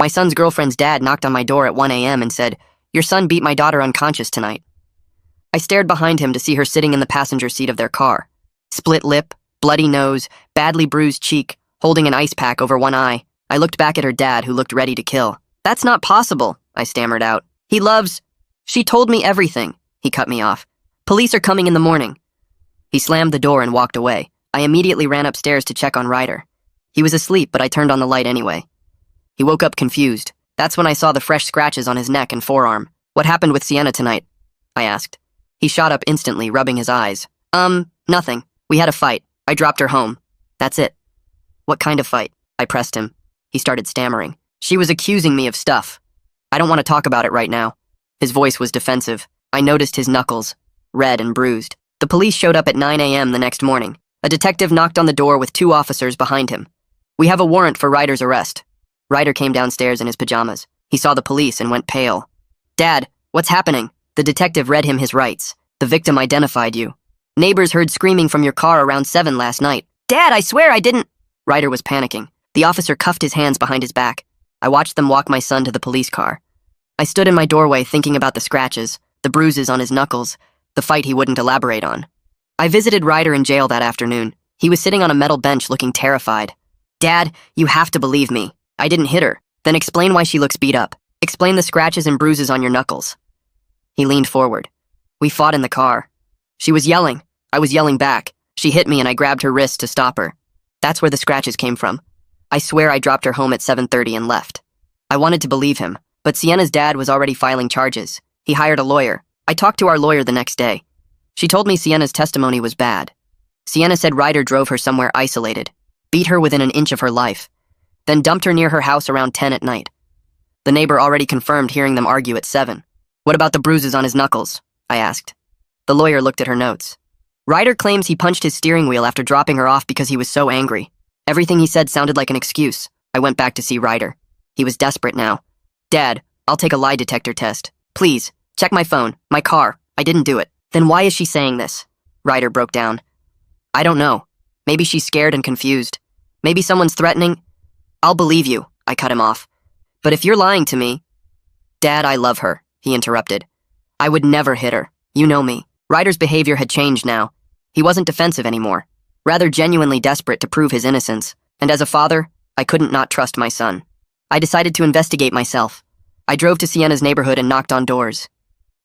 My son's girlfriend's dad knocked on my door at 1 a.m. and said, "Your son beat my daughter unconscious tonight." I stared behind him to see her sitting in the passenger seat of their car. Split lip, bloody nose, badly bruised cheek, holding an ice pack over one eye. I looked back at her dad, who looked ready to kill. "That's not possible," I stammered out. "He loves—" "She told me everything," he cut me off. "Police are coming in the morning." He slammed the door and walked away. I immediately ran upstairs to check on Ryder. He was asleep, but I turned on the light anyway. He woke up confused. That's when I saw the fresh scratches on his neck and forearm. "What happened with Sienna tonight?" I asked. He shot up instantly, rubbing his eyes. Nothing. We had a fight. I dropped her home. That's it." "What kind of fight?" I pressed him. He started stammering. "She was accusing me of stuff. I don't want to talk about it right now." His voice was defensive. I noticed his knuckles, red and bruised. The police showed up at 9 a.m. the next morning. A detective knocked on the door with 2 officers behind him. "We have a warrant for Ryder's arrest." Ryder came downstairs in his pajamas. He saw the police and went pale. "Dad, what's happening?" The detective read him his rights. "The victim identified you. Neighbors heard screaming from your car around 7 last night." "Dad, I swear I didn't—" Ryder was panicking. The officer cuffed his hands behind his back. I watched them walk my son to the police car. I stood in my doorway thinking about the scratches, the bruises on his knuckles, the fight he wouldn't elaborate on. I visited Ryder in jail that afternoon. He was sitting on a metal bench looking terrified. "Dad, you have to believe me. I didn't hit her." "Then explain why she looks beat up. Explain the scratches and bruises on your knuckles." He leaned forward. "We fought in the car. She was yelling. I was yelling back. She hit me and I grabbed her wrist to stop her. That's where the scratches came from. I swear I dropped her home at 7:30 and left." I wanted to believe him, but Sienna's dad was already filing charges. He hired a lawyer. I talked to our lawyer the next day. She told me Sienna's testimony was bad. Sienna said Ryder drove her somewhere isolated, beat her within an inch of her life, then dumped her near her house around 10 at night. The neighbor already confirmed hearing them argue at 7. "What about the bruises on his knuckles?" I asked. The lawyer looked at her notes. "Ryder claims he punched his steering wheel after dropping her off because he was so angry. Everything he said sounded like an excuse." I went back to see Ryder. He was desperate now. "Dad, I'll take a lie detector test. Please, check my phone, my car. I didn't do it." "Then why is she saying this?" Ryder broke down. "I don't know. Maybe she's scared and confused. Maybe someone's threatening—" "I'll believe you," I cut him off. "But if you're lying to me—" "Dad, I love her," he interrupted. "I would never hit her. You know me." Ryder's behavior had changed now. He wasn't defensive anymore, rather genuinely desperate to prove his innocence. And as a father, I couldn't not trust my son. I decided to investigate myself. I drove to Sienna's neighborhood and knocked on doors.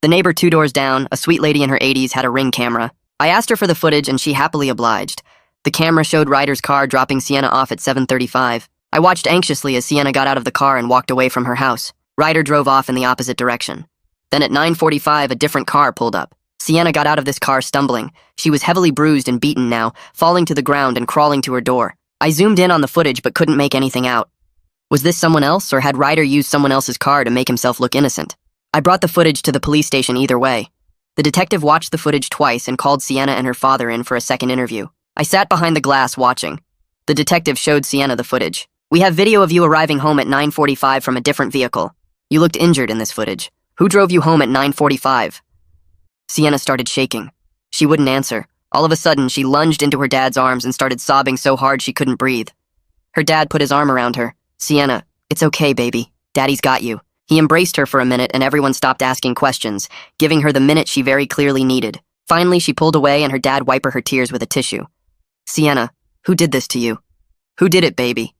The neighbor 2 doors down, a sweet lady in her 80s, had a Ring camera. I asked her for the footage and she happily obliged. The camera showed Ryder's car dropping Sienna off at 7:35. I watched anxiously as Sienna got out of the car and walked away from her house. Ryder drove off in the opposite direction. Then at 9:45, a different car pulled up. Sienna got out of this car stumbling. She was heavily bruised and beaten now, falling to the ground and crawling to her door. I zoomed in on the footage but couldn't make anything out. Was this someone else, or had Ryder used someone else's car to make himself look innocent? I brought the footage to the police station either way. The detective watched the footage twice and called Sienna and her father in for a second interview. I sat behind the glass watching. The detective showed Sienna the footage. "We have video of you arriving home at 9:45 from a different vehicle. You looked injured in this footage. Who drove you home at 9:45? Sienna started shaking. She wouldn't answer. All of a sudden, she lunged into her dad's arms and started sobbing so hard she couldn't breathe. Her dad put his arm around her. "Sienna, it's okay, baby. Daddy's got you." He embraced her for a minute and everyone stopped asking questions, giving her the minute she very clearly needed. Finally, she pulled away and her dad wiped her tears with a tissue. "Sienna, who did this to you? Who did it, baby?"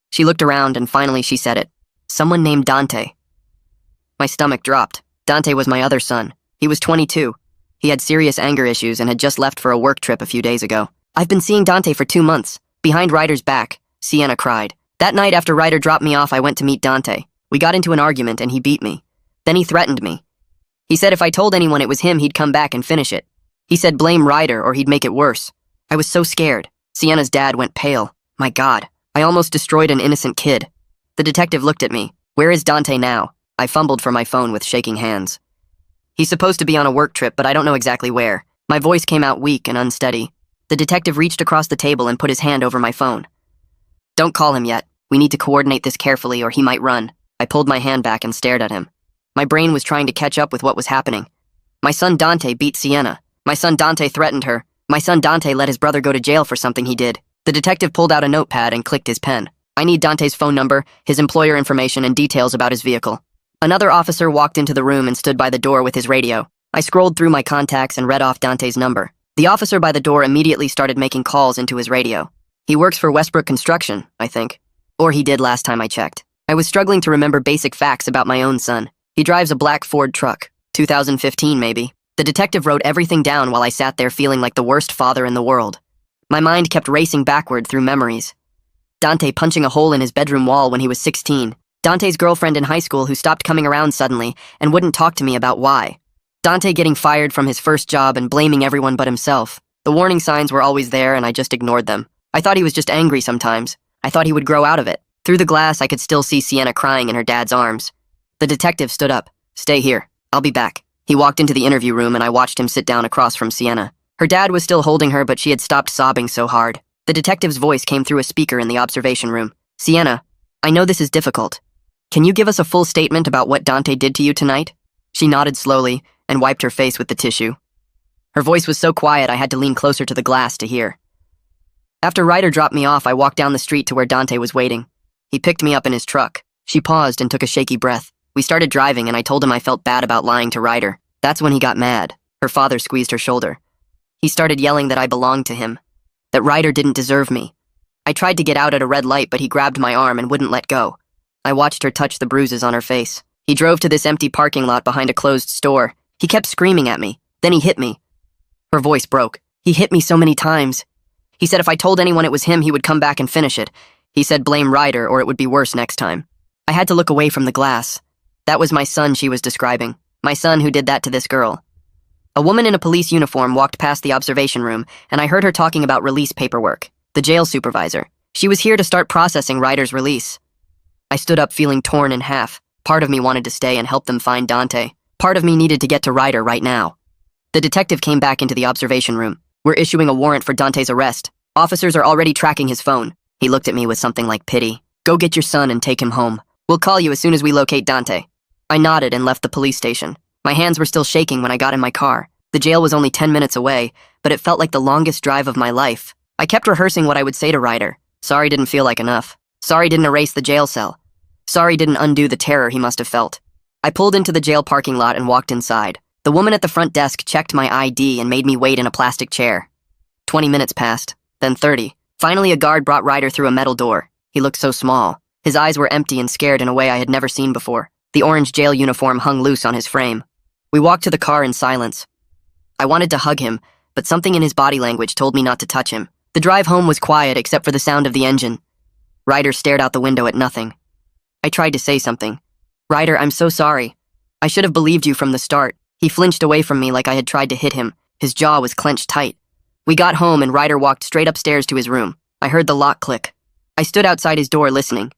She looked around and finally she said it. "Someone named Dante." My stomach dropped. Dante was my other son. He was 22. He had serious anger issues and had just left for a work trip a few days ago. "I've been seeing Dante for 2 months." Behind Ryder's back, Sienna cried. "That night after Ryder dropped me off, I went to meet Dante. We got into an argument and he beat me. Then he threatened me. He said if I told anyone it was him, he'd come back and finish it. He said blame Ryder or he'd make it worse. I was so scared." Sienna's dad went pale. "My God, I almost destroyed an innocent kid." The detective looked at me. "Where is Dante now?" I fumbled for my phone with shaking hands. "He's supposed to be on a work trip, but I don't know exactly where." My voice came out weak and unsteady. The detective reached across the table and put his hand over my phone. "Don't call him yet. We need to coordinate this carefully or he might run." I pulled my hand back and stared at him. My brain was trying to catch up with what was happening. My son Dante beat Sienna. My son Dante threatened her. My son Dante let his brother go to jail for something he did. The detective pulled out a notepad and clicked his pen. I need Dante's phone number, his employer information, and details about his vehicle. Another officer walked into the room and stood by the door with his radio. I scrolled through my contacts and read off Dante's number. The officer by the door immediately started making calls into his radio. He works for Westbrook Construction, I think. Or he did last time I checked. I was struggling to remember basic facts about my own son. He drives a black Ford truck. 2015, maybe. The detective wrote everything down while I sat there feeling like the worst father in the world. My mind kept racing backward through memories. Dante punching a hole in his bedroom wall when he was 16. Dante's girlfriend in high school who stopped coming around suddenly and wouldn't talk to me about why. Dante getting fired from his first job and blaming everyone but himself. The warning signs were always there and I just ignored them. I thought he was just angry sometimes. I thought he would grow out of it. Through the glass, I could still see Sienna crying in her dad's arms. The detective stood up. Stay here. I'll be back. He walked into the interview room and I watched him sit down across from Sienna. Her dad was still holding her, but she had stopped sobbing so hard. The detective's voice came through a speaker in the observation room. Sienna, I know this is difficult. Can you give us a full statement about what Dante did to you tonight? She nodded slowly and wiped her face with the tissue. Her voice was so quiet I had to lean closer to the glass to hear. After Ryder dropped me off, I walked down the street to where Dante was waiting. He picked me up in his truck. She paused and took a shaky breath. We started driving and I told him I felt bad about lying to Ryder. That's when he got mad. Her father squeezed her shoulder. He started yelling that I belonged to him, that Ryder didn't deserve me. I tried to get out at a red light, but he grabbed my arm and wouldn't let go. I watched her touch the bruises on her face. He drove to this empty parking lot behind a closed store. He kept screaming at me. Then he hit me. Her voice broke. He hit me so many times. He said if I told anyone it was him, he would come back and finish it. He said blame Ryder or it would be worse next time. I had to look away from the glass. That was my son she was describing. My son who did that to this girl. A woman in a police uniform walked past the observation room, and I heard her talking about release paperwork. The jail supervisor. She was here to start processing Ryder's release. I stood up feeling torn in half. Part of me wanted to stay and help them find Dante. Part of me needed to get to Ryder right now. The detective came back into the observation room. We're issuing a warrant for Dante's arrest. Officers are already tracking his phone. He looked at me with something like pity. Go get your son and take him home. We'll call you as soon as we locate Dante. I nodded and left the police station. My hands were still shaking when I got in my car. The jail was only 10 minutes away, but it felt like the longest drive of my life. I kept rehearsing what I would say to Ryder. Sorry didn't feel like enough. Sorry didn't erase the jail cell. Sorry didn't undo the terror he must have felt. I pulled into the jail parking lot and walked inside. The woman at the front desk checked my ID and made me wait in a plastic chair. 20 minutes passed, then 30. Finally, a guard brought Ryder through a metal door. He looked so small. His eyes were empty and scared in a way I had never seen before. The orange jail uniform hung loose on his frame. We walked to the car in silence. I wanted to hug him, but something in his body language told me not to touch him. The drive home was quiet except for the sound of the engine. Ryder stared out the window at nothing. I tried to say something. Ryder, I'm so sorry. I should have believed you from the start. He flinched away from me like I had tried to hit him. His jaw was clenched tight. We got home and Ryder walked straight upstairs to his room. I heard the lock click. I stood outside his door listening.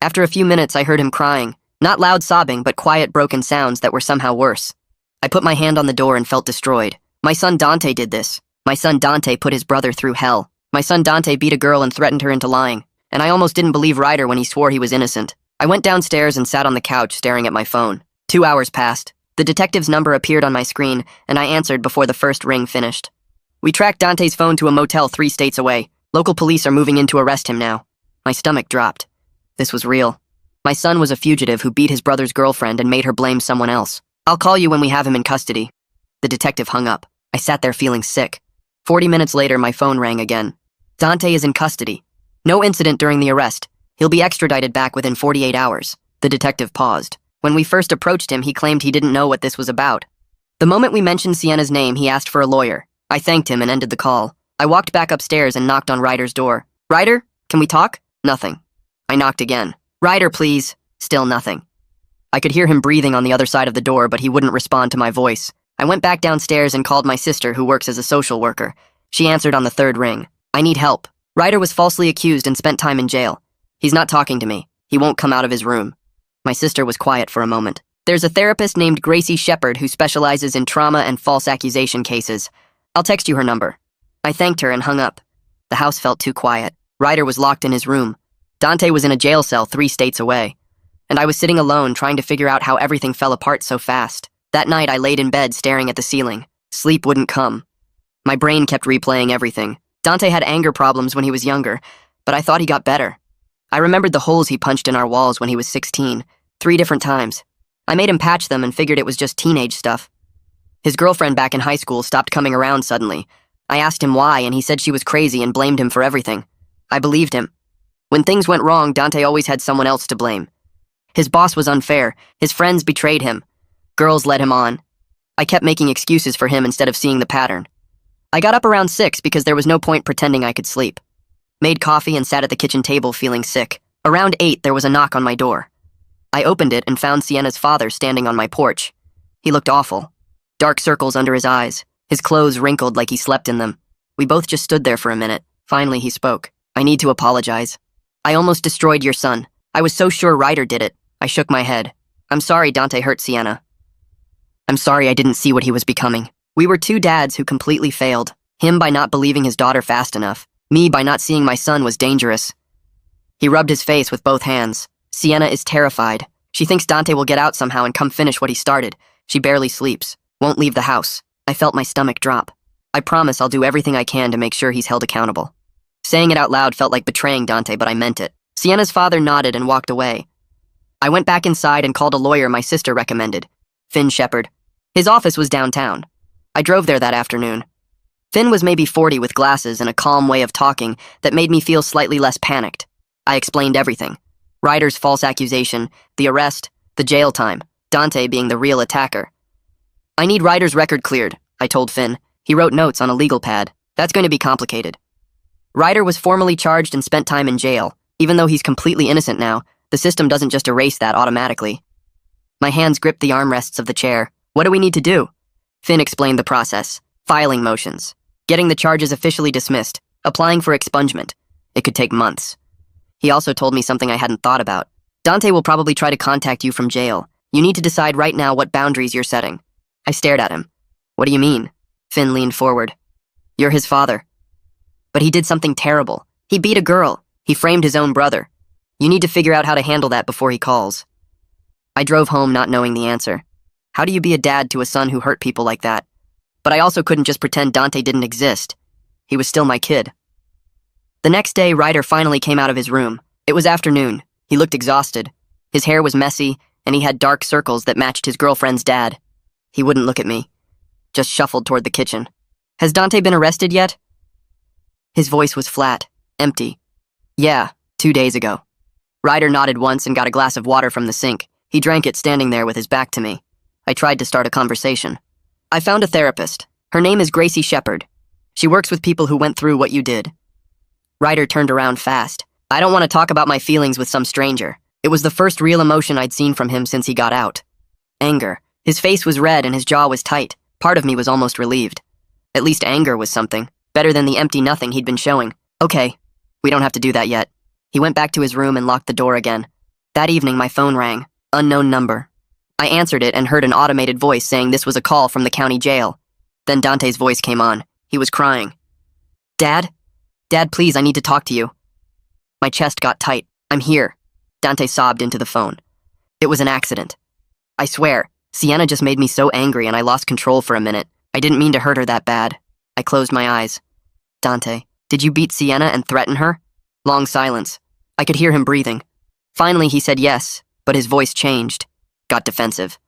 After a few minutes, I heard him crying. Not loud sobbing, but quiet, broken sounds that were somehow worse. I put my hand on the door and felt destroyed. My son Dante did this. My son Dante put his brother through hell. My son Dante beat a girl and threatened her into lying. And I almost didn't believe Ryder when he swore he was innocent. I went downstairs and sat on the couch staring at my phone. 2 hours passed. The detective's number appeared on my screen, and I answered before the first ring finished. We tracked Dante's phone to a motel 3 states away. Local police are moving in to arrest him now. My stomach dropped. This was real. My son was a fugitive who beat his brother's girlfriend and made her blame someone else. I'll call you when we have him in custody. The detective hung up. I sat there feeling sick. 40 minutes later, my phone rang again. Dante is in custody. No incident during the arrest. He'll be extradited back within 48 hours. The detective paused. When we first approached him, he claimed he didn't know what this was about. The moment we mentioned Sienna's name, he asked for a lawyer. I thanked him and ended the call. I walked back upstairs and knocked on Ryder's door. Ryder, can we talk? Nothing. I knocked again. Ryder, please. Still nothing. I could hear him breathing on the other side of the door, but he wouldn't respond to my voice. I went back downstairs and called my sister, who works as a social worker. She answered on the 3rd ring. I need help. Ryder was falsely accused and spent time in jail. He's not talking to me. He won't come out of his room. My sister was quiet for a moment. There's a therapist named Gracie Shepard who specializes in trauma and false accusation cases. I'll text you her number. I thanked her and hung up. The house felt too quiet. Ryder was locked in his room. Dante was in a jail cell 3 states away. And I was sitting alone trying to figure out how everything fell apart so fast. That night I laid in bed staring at the ceiling. Sleep wouldn't come. My brain kept replaying everything. Dante had anger problems when he was younger, but I thought he got better. I remembered the holes he punched in our walls when he was 16, 3 different times. I made him patch them and figured it was just teenage stuff. His girlfriend back in high school stopped coming around suddenly. I asked him why, and he said she was crazy and blamed him for everything. I believed him. When things went wrong, Dante always had someone else to blame. His boss was unfair. His friends betrayed him. Girls led him on. I kept making excuses for him instead of seeing the pattern. I got up around 6 because there was no point pretending I could sleep. Made coffee and sat at the kitchen table feeling sick. Around 8, there was a knock on my door. I opened it and found Sienna's father standing on my porch. He looked awful. Dark circles under his eyes. His clothes wrinkled like he slept in them. We both just stood there for a minute. Finally, he spoke. I need to apologize. I almost destroyed your son. I was so sure Ryder did it. I shook my head. I'm sorry Dante hurt Sienna. I'm sorry I didn't see what he was becoming. We were 2 dads who completely failed. Him by not believing his daughter fast enough. Me by not seeing my son was dangerous. He rubbed his face with both hands. Sienna is terrified. She thinks Dante will get out somehow and come finish what he started. She barely sleeps. Won't leave the house. I felt my stomach drop. I promise I'll do everything I can to make sure he's held accountable. Saying it out loud felt like betraying Dante, but I meant it. Sienna's father nodded and walked away. I went back inside and called a lawyer my sister recommended, Finn Shepard. His office was downtown. I drove there that afternoon. Finn was maybe 40 with glasses and a calm way of talking that made me feel slightly less panicked. I explained everything. Ryder's false accusation, the arrest, the jail time, Dante being the real attacker. I need Ryder's record cleared, I told Finn. He wrote notes on a legal pad. That's going to be complicated. Ryder was formally charged and spent time in jail. Even though he's completely innocent now, the system doesn't just erase that automatically. My hands gripped the armrests of the chair. What do we need to do? Finn explained the process. Filing motions. Getting the charges officially dismissed. Applying for expungement. It could take months. He also told me something I hadn't thought about. Dante will probably try to contact you from jail. You need to decide right now what boundaries you're setting. I stared at him. What do you mean? Finn leaned forward. You're his father. But he did something terrible. He beat a girl. He framed his own brother. You need to figure out how to handle that before he calls. I drove home not knowing the answer. How do you be a dad to a son who hurt people like that? But I also couldn't just pretend Dante didn't exist. He was still my kid. The next day, Ryder finally came out of his room. It was afternoon. He looked exhausted. His hair was messy, and he had dark circles that matched his girlfriend's dad. He wouldn't look at me. Just shuffled toward the kitchen. Has Dante been arrested yet? His voice was flat, empty. Yeah, 2 days ago. Ryder nodded once and got a glass of water from the sink. He drank it standing there with his back to me. I tried to start a conversation. I found a therapist. Her name is Gracie Shepard. She works with people who went through what you did. Ryder turned around fast. I don't want to talk about my feelings with some stranger. It was the first real emotion I'd seen from him since he got out. Anger. His face was red and his jaw was tight. Part of me was almost relieved. At least anger was something. Better than the empty nothing he'd been showing. Okay, we don't have to do that yet. He went back to his room and locked the door again. That evening, my phone rang. Unknown number. I answered it and heard an automated voice saying this was a call from the county jail. Then Dante's voice came on. He was crying. Dad? Dad, please, I need to talk to you. My chest got tight. I'm here. Dante sobbed into the phone. It was an accident. I swear, Sienna just made me so angry and I lost control for a minute. I didn't mean to hurt her that bad. I closed my eyes. Dante, did you beat Sienna and threaten her? Long silence. I could hear him breathing. Finally, he said yes, but his voice changed. Got defensive.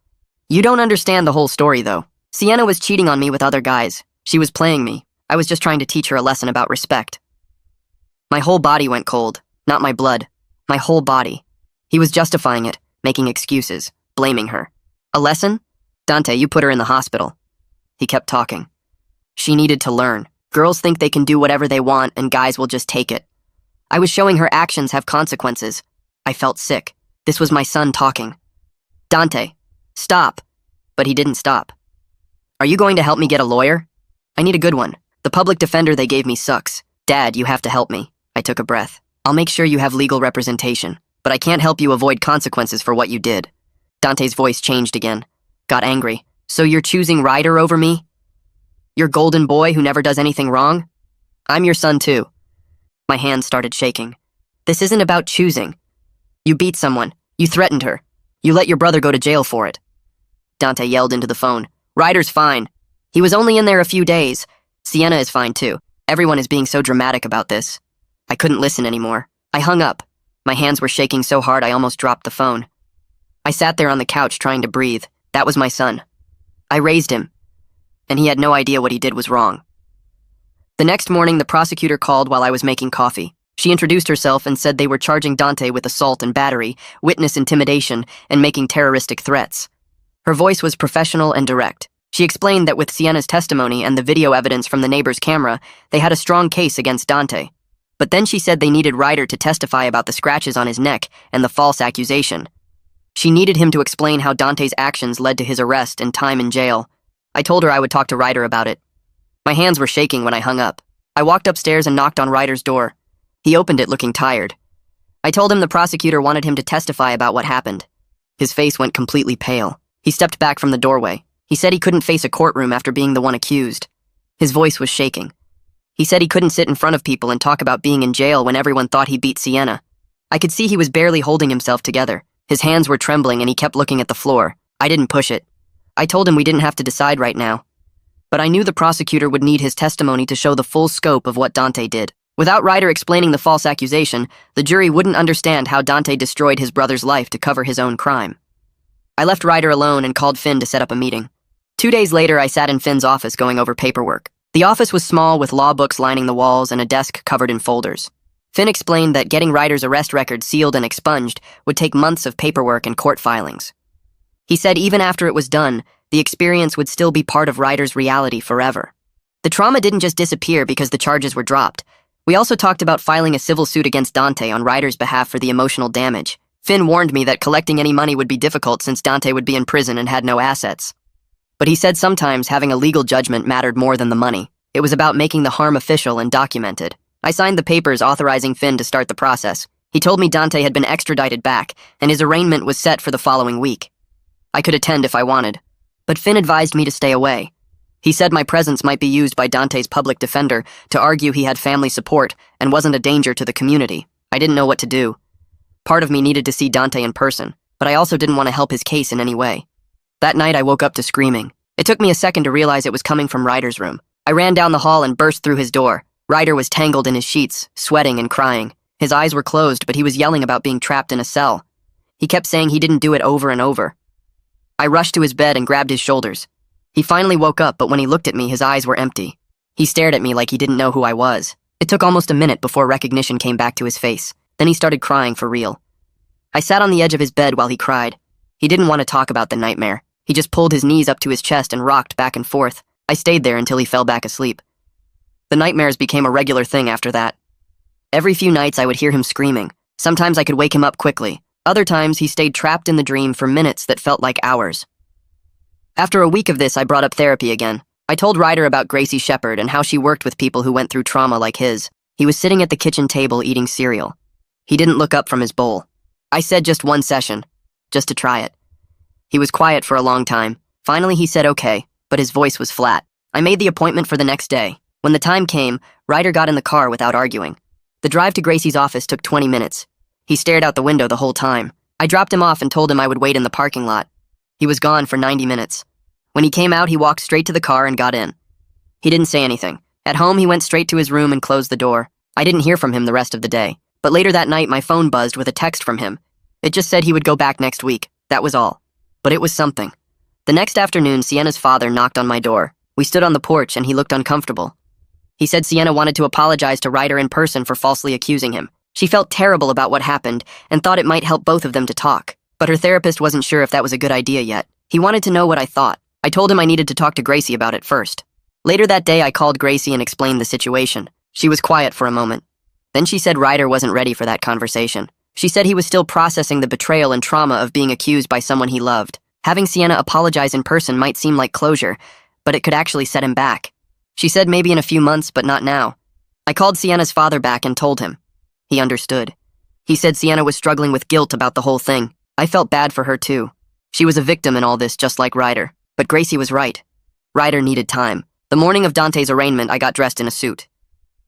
You don't understand the whole story, though. Sienna was cheating on me with other guys. She was playing me. I was just trying to teach her a lesson about respect. My whole body went cold. Not my blood. My whole body. He was justifying it, making excuses, blaming her. A lesson? Dante, you put her in the hospital. He kept talking. She needed to learn. Girls think they can do whatever they want and guys will just take it. I was showing her actions have consequences. I felt sick. This was my son talking. Dante, stop. But he didn't stop. Are you going to help me get a lawyer? I need a good one. The public defender they gave me sucks. Dad, you have to help me. I took a breath. I'll make sure you have legal representation, but I can't help you avoid consequences for what you did. Dante's voice changed again. Got angry. So you're choosing Ryder over me? Your golden boy who never does anything wrong? I'm your son too. My hands started shaking. This isn't about choosing. You beat someone. You threatened her. You let your brother go to jail for it. Dante yelled into the phone. Ryder's fine. He was only in there a few days. Sienna is fine too. Everyone is being so dramatic about this. I couldn't listen anymore. I hung up. My hands were shaking so hard I almost dropped the phone. I sat there on the couch trying to breathe. That was my son. I raised him, and he had no idea what he did was wrong. The next morning, the prosecutor called while I was making coffee. She introduced herself and said they were charging Dante with assault and battery, witness intimidation, and making terroristic threats. Her voice was professional and direct. She explained that with Sienna's testimony and the video evidence from the neighbor's camera, they had a strong case against Dante. But then she said they needed Ryder to testify about the scratches on his neck and the false accusation. She needed him to explain how Dante's actions led to his arrest and time in jail. I told her I would talk to Ryder about it. My hands were shaking when I hung up. I walked upstairs and knocked on Ryder's door. He opened it looking tired. I told him the prosecutor wanted him to testify about what happened. His face went completely pale. He stepped back from the doorway. He said he couldn't face a courtroom after being the one accused. His voice was shaking. He said he couldn't sit in front of people and talk about being in jail when everyone thought he beat Sienna. I could see he was barely holding himself together. His hands were trembling and he kept looking at the floor. I didn't push it. I told him we didn't have to decide right now. But I knew the prosecutor would need his testimony to show the full scope of what Dante did. Without Ryder explaining the false accusation, the jury wouldn't understand how Dante destroyed his brother's life to cover his own crime. I left Ryder alone and called Finn to set up a meeting. 2 days later, I sat in Finn's office going over paperwork. The office was small with law books lining the walls and a desk covered in folders. Finn explained that getting Ryder's arrest record sealed and expunged would take months of paperwork and court filings. He said even after it was done, the experience would still be part of Ryder's reality forever. The trauma didn't just disappear because the charges were dropped. We also talked about filing a civil suit against Dante on Ryder's behalf for the emotional damage. Finn warned me that collecting any money would be difficult since Dante would be in prison and had no assets. But he said sometimes having a legal judgment mattered more than the money. It was about making the harm official and documented. I signed the papers authorizing Finn to start the process. He told me Dante had been extradited back, and his arraignment was set for the following week. I could attend if I wanted, but Finn advised me to stay away. He said my presence might be used by Dante's public defender to argue he had family support and wasn't a danger to the community. I didn't know what to do. Part of me needed to see Dante in person, but I also didn't want to help his case in any way. That night I woke up to screaming. It took me a second to realize it was coming from Ryder's room. I ran down the hall and burst through his door. Ryder was tangled in his sheets, sweating and crying. His eyes were closed, but he was yelling about being trapped in a cell. He kept saying he didn't do it over and over. I rushed to his bed and grabbed his shoulders. He finally woke up, but when he looked at me, his eyes were empty. He stared at me like he didn't know who I was. It took almost a minute before recognition came back to his face. Then he started crying for real. I sat on the edge of his bed while he cried. He didn't want to talk about the nightmare. He just pulled his knees up to his chest and rocked back and forth. I stayed there until he fell back asleep. The nightmares became a regular thing after that. Every few nights I would hear him screaming. Sometimes I could wake him up quickly. Other times he stayed trapped in the dream for minutes that felt like hours. After a week of this, I brought up therapy again. I told Ryder about Gracie Shepard and how she worked with people who went through trauma like his. He was sitting at the kitchen table eating cereal. He didn't look up from his bowl. I said just one session, just to try it. He was quiet for a long time. Finally, he said okay, but his voice was flat. I made the appointment for the next day. When the time came, Ryder got in the car without arguing. The drive to Gracie's office took 20 minutes. He stared out the window the whole time. I dropped him off and told him I would wait in the parking lot. He was gone for 90 minutes. When he came out, he walked straight to the car and got in. He didn't say anything. At home, he went straight to his room and closed the door. I didn't hear from him the rest of the day. But later that night, my phone buzzed with a text from him. It just said he would go back next week. That was all. But it was something. The next afternoon, Sienna's father knocked on my door. We stood on the porch and he looked uncomfortable. He said Sienna wanted to apologize to Ryder in person for falsely accusing him. She felt terrible about what happened and thought it might help both of them to talk. But her therapist wasn't sure if that was a good idea yet. He wanted to know what I thought. I told him I needed to talk to Gracie about it first. Later that day, I called Gracie and explained the situation. She was quiet for a moment. Then she said Ryder wasn't ready for that conversation. She said he was still processing the betrayal and trauma of being accused by someone he loved. Having Sienna apologize in person might seem like closure, but it could actually set him back. She said maybe in a few months, but not now. I called Sienna's father back and told him. He understood. He said Sienna was struggling with guilt about the whole thing. I felt bad for her too. She was a victim in all this, just like Ryder. But Gracie was right. Ryder needed time. The morning of Dante's arraignment, I got dressed in a suit.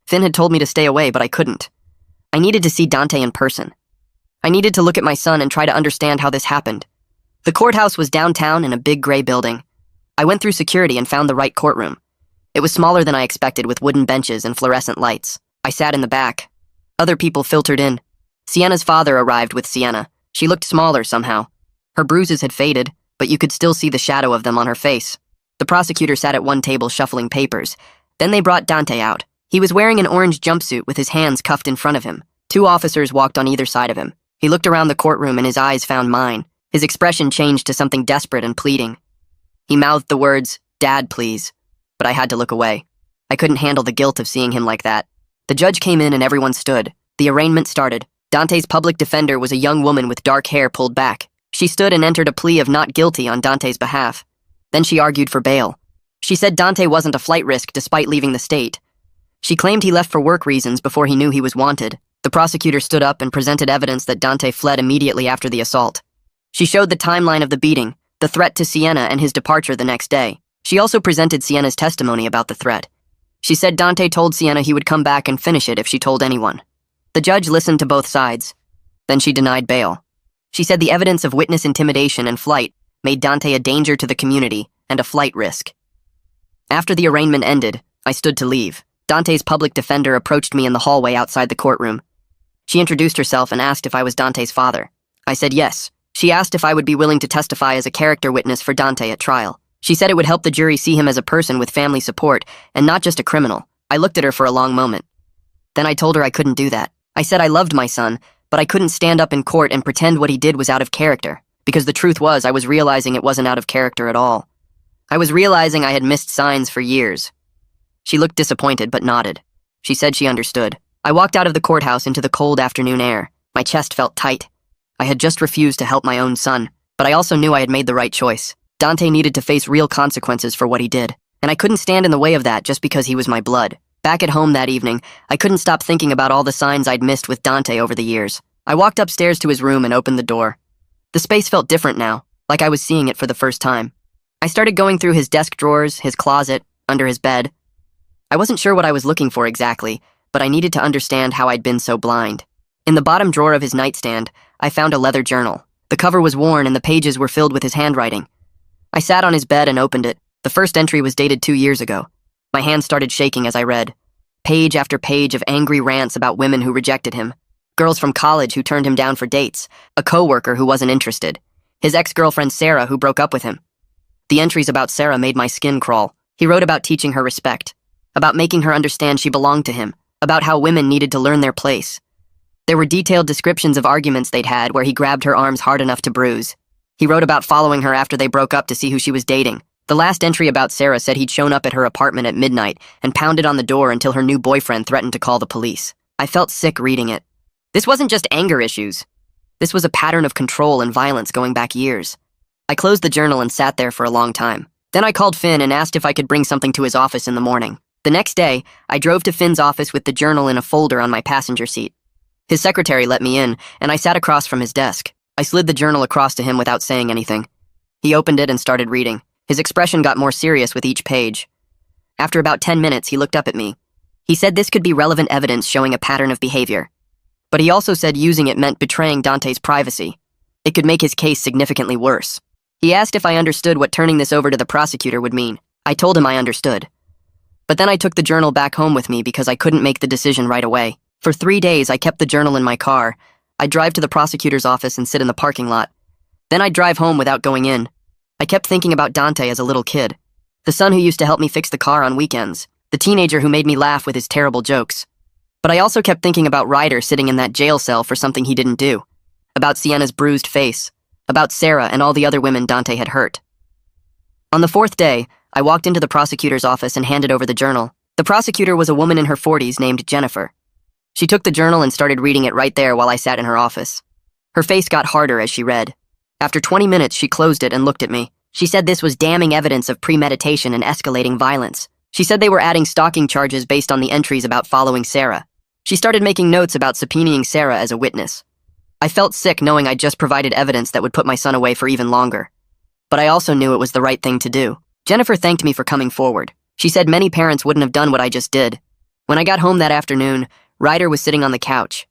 Finn had told me to stay away, but I couldn't. I needed to see Dante in person. I needed to look at my son and try to understand how this happened. The courthouse was downtown in a big gray building. I went through security and found the right courtroom. It was smaller than I expected, with wooden benches and fluorescent lights. I sat in the back. Other people filtered in. Sienna's father arrived with Sienna. She looked smaller somehow. Her bruises had faded, but you could still see the shadow of them on her face. The prosecutor sat at one table shuffling papers. Then they brought Dante out. He was wearing an orange jumpsuit with his hands cuffed in front of him. Two officers walked on either side of him. He looked around the courtroom and his eyes found mine. His expression changed to something desperate and pleading. He mouthed the words, "Dad, please." But I had to look away. I couldn't handle the guilt of seeing him like that. The judge came in and everyone stood. The arraignment started. Dante's public defender was a young woman with dark hair pulled back. She stood and entered a plea of not guilty on Dante's behalf. Then she argued for bail. She said Dante wasn't a flight risk despite leaving the state. She claimed he left for work reasons before he knew he was wanted. The prosecutor stood up and presented evidence that Dante fled immediately after the assault. She showed the timeline of the beating, the threat to Sienna, and his departure the next day. She also presented Sienna's testimony about the threat. She said Dante told Sienna he would come back and finish it if she told anyone. The judge listened to both sides. Then she denied bail. She said the evidence of witness intimidation and flight made Dante a danger to the community and a flight risk. After the arraignment ended, I stood to leave. Dante's public defender approached me in the hallway outside the courtroom. She introduced herself and asked if I was Dante's father. I said yes. She asked if I would be willing to testify as a character witness for Dante at trial. She said it would help the jury see him as a person with family support and not just a criminal. I looked at her for a long moment. Then I told her I couldn't do that. I said I loved my son, but I couldn't stand up in court and pretend what he did was out of character, because the truth was I was realizing it wasn't out of character at all. I was realizing I had missed signs for years. She looked disappointed but nodded. She said she understood. I walked out of the courthouse into the cold afternoon air. My chest felt tight. I had just refused to help my own son, but I also knew I had made the right choice. Dante needed to face real consequences for what he did, and I couldn't stand in the way of that just because he was my blood. Back at home that evening, I couldn't stop thinking about all the signs I'd missed with Dante over the years. I walked upstairs to his room and opened the door. The space felt different now, like I was seeing it for the first time. I started going through his desk drawers, his closet, under his bed. I wasn't sure what I was looking for exactly, but I needed to understand how I'd been so blind. In the bottom drawer of his nightstand, I found a leather journal. The cover was worn and the pages were filled with his handwriting. I sat on his bed and opened it. The first entry was dated 2 years ago. My hand started shaking as I read. Page after page of angry rants about women who rejected him. Girls from college who turned him down for dates. A coworker who wasn't interested. His ex-girlfriend Sarah who broke up with him. The entries about Sarah made my skin crawl. He wrote about teaching her respect. About making her understand she belonged to him. About how women needed to learn their place. There were detailed descriptions of arguments they'd had where he grabbed her arms hard enough to bruise. He wrote about following her after they broke up to see who she was dating. The last entry about Sarah said he'd shown up at her apartment at midnight and pounded on the door until her new boyfriend threatened to call the police. I felt sick reading it. This wasn't just anger issues. This was a pattern of control and violence going back years. I closed the journal and sat there for a long time. Then I called Finn and asked if I could bring something to his office in the morning. The next day, I drove to Finn's office with the journal in a folder on my passenger seat. His secretary let me in, and I sat across from his desk. I slid the journal across to him without saying anything. He opened it and started reading. His expression got more serious with each page. After about 10 minutes, he looked up at me. He said this could be relevant evidence showing a pattern of behavior. But he also said using it meant betraying Dante's privacy. It could make his case significantly worse. He asked if I understood what turning this over to the prosecutor would mean. I told him I understood. But then I took the journal back home with me because I couldn't make the decision right away. For 3 days, I kept the journal in my car. I'd drive to the prosecutor's office and sit in the parking lot. Then I'd drive home without going in. I kept thinking about Dante as a little kid. The son who used to help me fix the car on weekends. The teenager who made me laugh with his terrible jokes. But I also kept thinking about Ryder sitting in that jail cell for something he didn't do. About Sienna's bruised face. About Sarah and all the other women Dante had hurt. On the 4th day, I walked into the prosecutor's office and handed over the journal. The prosecutor was a woman in her 40s named Jennifer. She took the journal and started reading it right there while I sat in her office. Her face got harder as she read. After 20 minutes, she closed it and looked at me. She said this was damning evidence of premeditation and escalating violence. She said they were adding stalking charges based on the entries about following Sarah. She started making notes about subpoenaing Sarah as a witness. I felt sick knowing I'd just provided evidence that would put my son away for even longer. But I also knew it was the right thing to do. Jennifer thanked me for coming forward. She said many parents wouldn't have done what I just did. When I got home that afternoon, Ryder was sitting on the couch.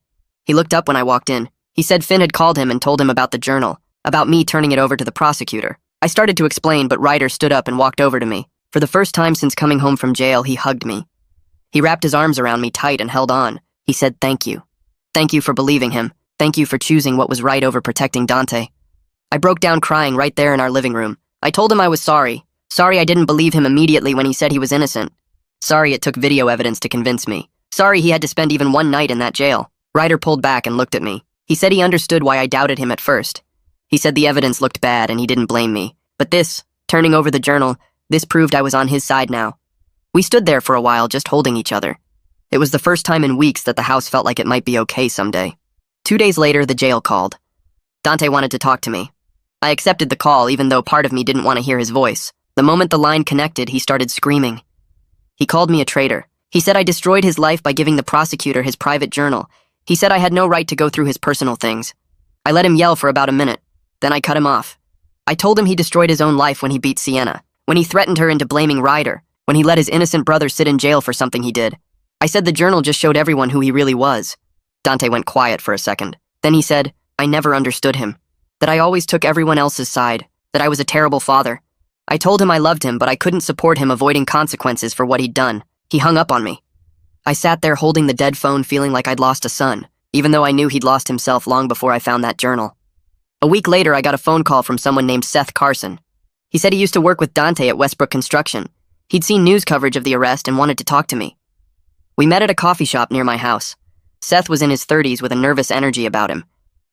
He looked up when I walked in. He said Finn had called him and told him about the journal, about me turning it over to the prosecutor. I started to explain, but Ryder stood up and walked over to me. For the first time since coming home from jail, he hugged me. He wrapped his arms around me tight and held on. He said, "Thank you. Thank you for believing him." Thank you for choosing what was right over protecting Dante. I broke down crying right there in our living room. I told him I was sorry. Sorry I didn't believe him immediately when he said he was innocent. Sorry it took video evidence to convince me. Sorry he had to spend even one night in that jail. Ryder pulled back and looked at me. He said he understood why I doubted him at first. He said the evidence looked bad and he didn't blame me. But this, turning over the journal, this proved I was on his side now. We stood there for a while just holding each other. It was the first time in weeks that the house felt like it might be okay someday. 2 days later, the jail called. Dante wanted to talk to me. I accepted the call even though part of me didn't want to hear his voice. The moment the line connected, he started screaming. He called me a traitor. He said I destroyed his life by giving the prosecutor his private journal. He said I had no right to go through his personal things. I let him yell for about a minute. Then I cut him off. I told him he destroyed his own life when he beat Sienna, when he threatened her into blaming Ryder, when he let his innocent brother sit in jail for something he did. I said the journal just showed everyone who he really was. Dante went quiet for a second. Then he said, I never understood him. That I always took everyone else's side. That I was a terrible father. I told him I loved him, but I couldn't support him avoiding consequences for what he'd done. He hung up on me. I sat there holding the dead phone feeling like I'd lost a son, even though I knew he'd lost himself long before I found that journal. A week later, I got a phone call from someone named Seth Carson. He said he used to work with Dante at Westbrook Construction. He'd seen news coverage of the arrest and wanted to talk to me. We met at a coffee shop near my house. Seth was in his 30s with a nervous energy about him.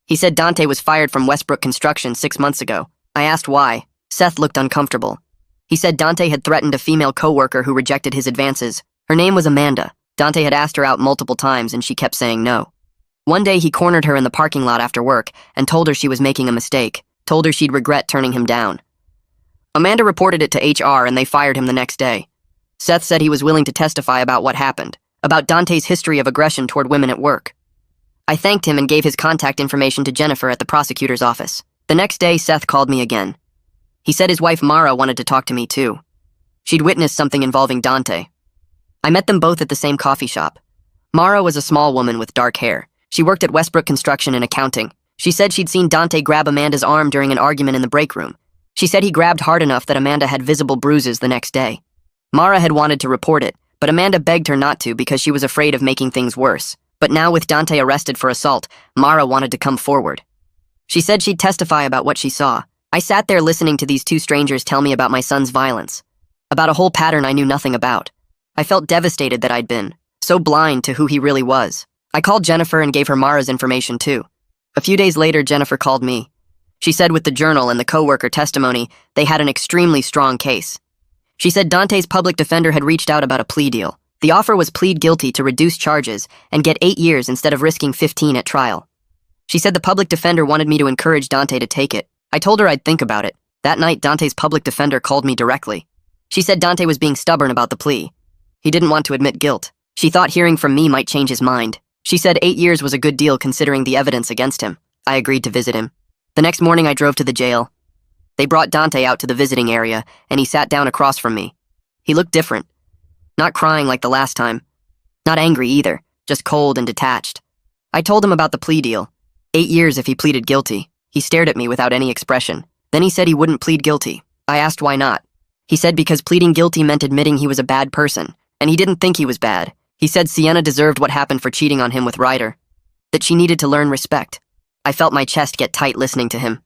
He said Dante was fired from Westbrook Construction 6 months ago. I asked why. Seth looked uncomfortable. He said Dante had threatened a female coworker who rejected his advances. Her name was Amanda. Dante had asked her out multiple times and she kept saying no. One day he cornered her in the parking lot after work and told her she was making a mistake, told her she'd regret turning him down. Amanda reported it to HR and they fired him the next day. Seth said he was willing to testify about what happened, about Dante's history of aggression toward women at work. I thanked him and gave his contact information to Jennifer at the prosecutor's office. The next day, Seth called me again. He said his wife Mara wanted to talk to me too. She'd witnessed something involving Dante. I met them both at the same coffee shop. Mara was a small woman with dark hair. She worked at Westbrook Construction in accounting. She said she'd seen Dante grab Amanda's arm during an argument in the break room. She said he grabbed hard enough that Amanda had visible bruises the next day. Mara had wanted to report it, but Amanda begged her not to because she was afraid of making things worse. But now with Dante arrested for assault, Mara wanted to come forward. She said she'd testify about what she saw. I sat there listening to these two strangers tell me about my son's violence, about a whole pattern I knew nothing about. I felt devastated that I'd been so blind to who he really was. I called Jennifer and gave her Mara's information too. A few days later, Jennifer called me. She said with the journal and the coworker testimony, they had an extremely strong case. She said Dante's public defender had reached out about a plea deal. The offer was plead guilty to reduce charges and get 8 years instead of risking 15 at trial. She said the public defender wanted me to encourage Dante to take it. I told her I'd think about it. That night, Dante's public defender called me directly. She said Dante was being stubborn about the plea. He didn't want to admit guilt. She thought hearing from me might change his mind. She said 8 years was a good deal considering the evidence against him. I agreed to visit him. The next morning, I drove to the jail. They brought Dante out to the visiting area, and he sat down across from me. He looked different. Not crying like the last time. Not angry either, just cold and detached. I told him about the plea deal. 8 years if he pleaded guilty. He stared at me without any expression. Then he said he wouldn't plead guilty. I asked why not. He said because pleading guilty meant admitting he was a bad person, and he didn't think he was bad. He said Sienna deserved what happened for cheating on him with Ryder, that she needed to learn respect. I felt my chest get tight listening to him.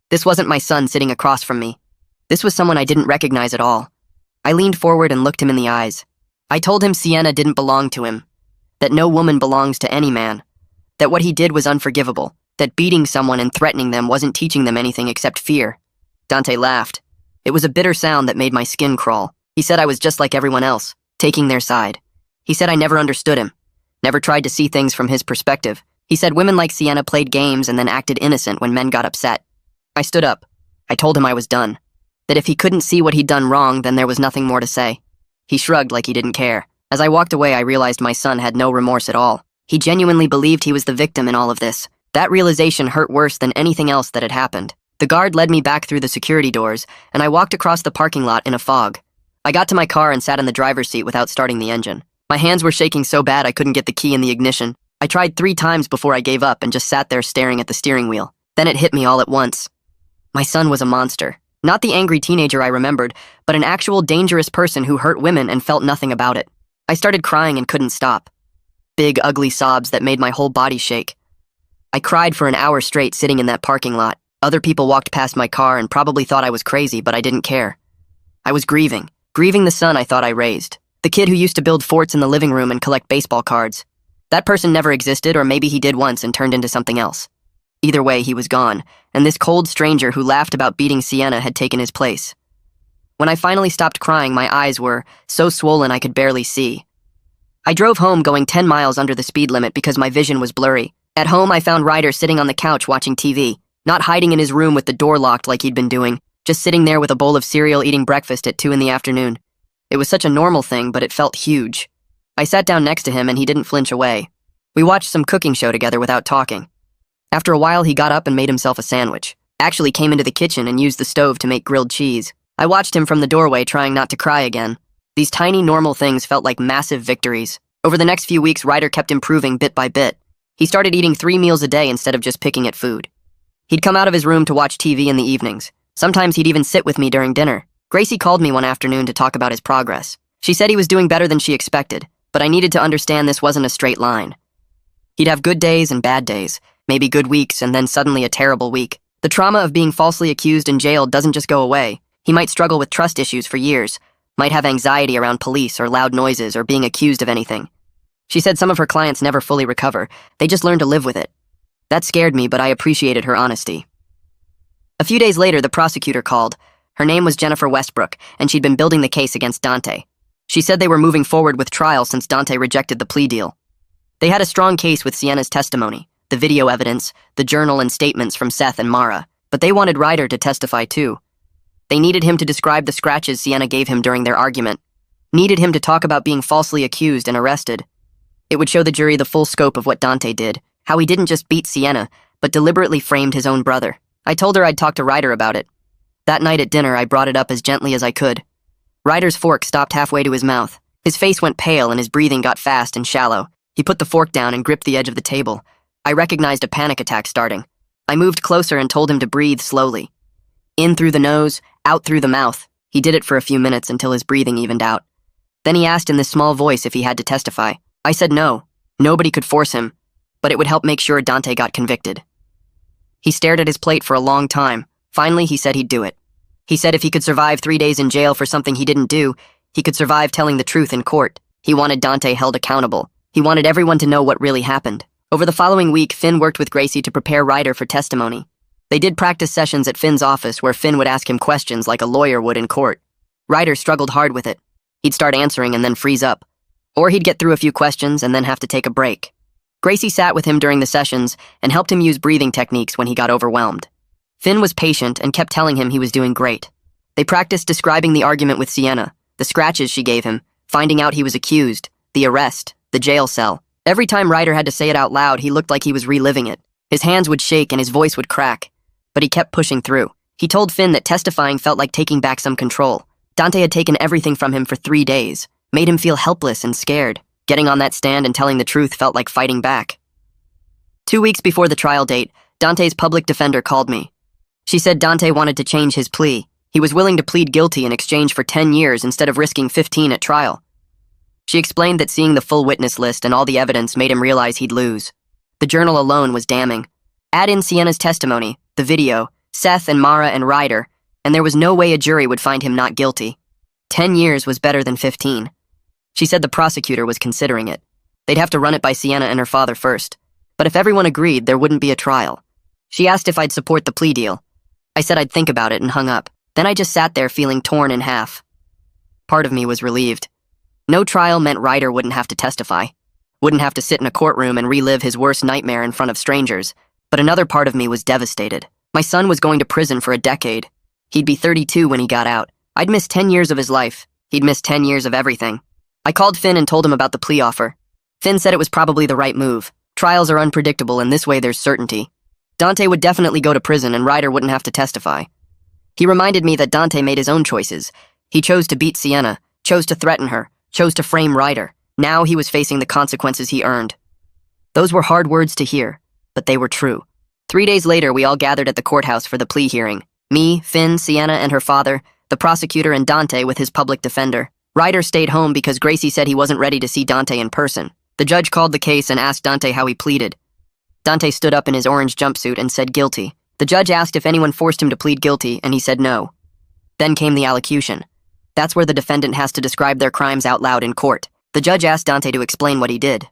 This wasn't my son sitting across from me. This was someone I didn't recognize at all. I leaned forward and looked him in the eyes. I told him Sienna didn't belong to him, that no woman belongs to any man, that what he did was unforgivable, that beating someone and threatening them wasn't teaching them anything except fear. Dante laughed. It was a bitter sound that made my skin crawl. He said I was just like everyone else, taking their side. He said I never understood him, never tried to see things from his perspective. He said women like Sienna played games and then acted innocent when men got upset. I stood up. I told him I was done, that if he couldn't see what he'd done wrong, then there was nothing more to say. He shrugged like he didn't care. As I walked away, I realized my son had no remorse at all. He genuinely believed he was the victim in all of this. That realization hurt worse than anything else that had happened. The guard led me back through the security doors, and I walked across the parking lot in a fog. I got to my car and sat in the driver's seat without starting the engine. My hands were shaking so bad I couldn't get the key in the ignition. I tried 3 times before I gave up and just sat there staring at the steering wheel. Then it hit me all at once. My son was a monster. Not the angry teenager I remembered, but an actual dangerous person who hurt women and felt nothing about it. I started crying and couldn't stop. Big, ugly sobs that made my whole body shake. I cried for an hour straight sitting in that parking lot. Other people walked past my car and probably thought I was crazy, but I didn't care. I was grieving the son I thought I raised. The kid who used to build forts in the living room and collect baseball cards. That person never existed, or maybe he did once and turned into something else. Either way, he was gone, and this cold stranger who laughed about beating Sienna had taken his place. When I finally stopped crying, my eyes were so swollen I could barely see. I drove home going 10 miles under the speed limit because my vision was blurry. At home, I found Ryder sitting on the couch watching TV, not hiding in his room with the door locked like he'd been doing, just sitting there with a bowl of cereal eating breakfast at 2 in the afternoon. It was such a normal thing, but it felt huge. I sat down next to him and he didn't flinch away. We watched some cooking show together without talking. After a while, he got up and made himself a sandwich. Actually came into the kitchen and used the stove to make grilled cheese. I watched him from the doorway, trying not to cry again. These tiny, normal things felt like massive victories. Over the next few weeks, Ryder kept improving bit by bit. He started eating 3 meals a day instead of just picking at food. He'd come out of his room to watch TV in the evenings. Sometimes he'd even sit with me during dinner. Gracie called me one afternoon to talk about his progress. She said he was doing better than she expected, but I needed to understand this wasn't a straight line. He'd have good days and bad days, maybe good weeks and then suddenly a terrible week. The trauma of being falsely accused and jailed doesn't just go away. He might struggle with trust issues for years, might have anxiety around police or loud noises or being accused of anything. She said some of her clients never fully recover. They just learn to live with it. That scared me, but I appreciated her honesty. A few days later, the prosecutor called. Her name was Jennifer Westbrook, and she'd been building the case against Dante. She said they were moving forward with trial since Dante rejected the plea deal. They had a strong case with Sienna's testimony, the video evidence, the journal and statements from Seth and Mara, but they wanted Ryder to testify too. They needed him to describe the scratches Sienna gave him during their argument, needed him to talk about being falsely accused and arrested. It would show the jury the full scope of what Dante did, how he didn't just beat Sienna, but deliberately framed his own brother. I told her I'd talk to Ryder about it. That night at dinner, I brought it up as gently as I could. Ryder's fork stopped halfway to his mouth. His face went pale and his breathing got fast and shallow. He put the fork down and gripped the edge of the table. I recognized a panic attack starting. I moved closer and told him to breathe slowly. In through the nose, out through the mouth. He did it for a few minutes until his breathing evened out. Then he asked in this small voice if he had to testify. I said no. Nobody could force him, but it would help make sure Dante got convicted. He stared at his plate for a long time. Finally, he said he'd do it. He said if he could survive 3 days in jail for something he didn't do, he could survive telling the truth in court. He wanted Dante held accountable. He wanted everyone to know what really happened. Over the following week, Finn worked with Gracie to prepare Ryder for testimony. They did practice sessions at Finn's office where Finn would ask him questions like a lawyer would in court. Ryder struggled hard with it. He'd start answering and then freeze up. Or he'd get through a few questions and then have to take a break. Gracie sat with him during the sessions and helped him use breathing techniques when he got overwhelmed. Finn was patient and kept telling him he was doing great. They practiced describing the argument with Sienna, the scratches she gave him, finding out he was accused, the arrest, the jail cell. Every time Ryder had to say it out loud, he looked like he was reliving it. His hands would shake and his voice would crack, but he kept pushing through. He told Finn that testifying felt like taking back some control. Dante had taken everything from him for 3 days, made him feel helpless and scared. Getting on that stand and telling the truth felt like fighting back. 2 weeks before the trial date, Dante's public defender called me. She said Dante wanted to change his plea. He was willing to plead guilty in exchange for 10 years instead of risking 15 at trial. She explained that seeing the full witness list and all the evidence made him realize he'd lose. The journal alone was damning. Add in Sienna's testimony, the video, Seth and Mara and Ryder, and there was no way a jury would find him not guilty. 10 years was better than 15. She said the prosecutor was considering it. They'd have to run it by Sienna and her father first. But if everyone agreed, there wouldn't be a trial. She asked if I'd support the plea deal. I said I'd think about it and hung up. Then I just sat there feeling torn in half. Part of me was relieved. No trial meant Ryder wouldn't have to testify, wouldn't have to sit in a courtroom and relive his worst nightmare in front of strangers. But another part of me was devastated. My son was going to prison for a decade. He'd be 32 when he got out. I'd missed 10 years of his life. He'd missed 10 years of everything. I called Finn and told him about the plea offer. Finn said it was probably the right move. Trials are unpredictable, and this way there's certainty. Dante would definitely go to prison and Ryder wouldn't have to testify. He reminded me that Dante made his own choices. He chose to beat Sienna, chose to threaten her, chose to frame Ryder. Now he was facing the consequences he earned. Those were hard words to hear, but they were true. 3 days later, we all gathered at the courthouse for the plea hearing. Me, Finn, Sienna and her father, the prosecutor and Dante with his public defender. Ryder stayed home because Gracie said he wasn't ready to see Dante in person. The judge called the case and asked Dante how he pleaded. Dante stood up in his orange jumpsuit and said guilty. The judge asked if anyone forced him to plead guilty, and he said no. Then came the allocution. That's where the defendant has to describe their crimes out loud in court. The judge asked Dante to explain what he did.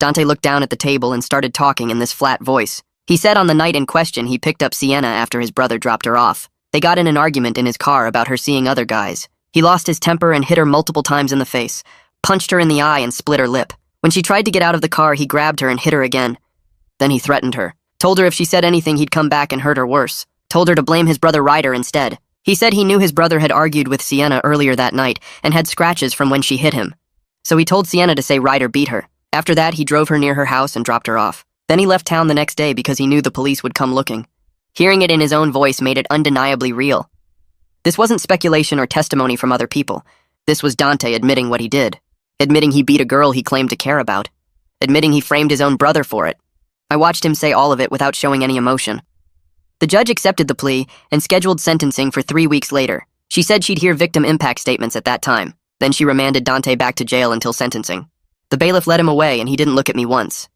Dante looked down at the table and started talking in this flat voice. He said on the night in question he picked up Sienna after his brother dropped her off. They got in an argument in his car about her seeing other guys. He lost his temper and hit her multiple times in the face, punched her in the eye and split her lip. When she tried to get out of the car, he grabbed her and hit her again. Then he threatened her. Told her if she said anything, he'd come back and hurt her worse. Told her to blame his brother Ryder instead. He said he knew his brother had argued with Sienna earlier that night and had scratches from when she hit him. So he told Sienna to say Ryder beat her. After that, he drove her near her house and dropped her off. Then he left town the next day because he knew the police would come looking. Hearing it in his own voice made it undeniably real. This wasn't speculation or testimony from other people. This was Dante admitting what he did. Admitting he beat a girl he claimed to care about. Admitting he framed his own brother for it. I watched him say all of it without showing any emotion. The judge accepted the plea and scheduled sentencing for 3 weeks later. She said she'd hear victim impact statements at that time. Then she remanded Dante back to jail until sentencing. The bailiff led him away and he didn't look at me once.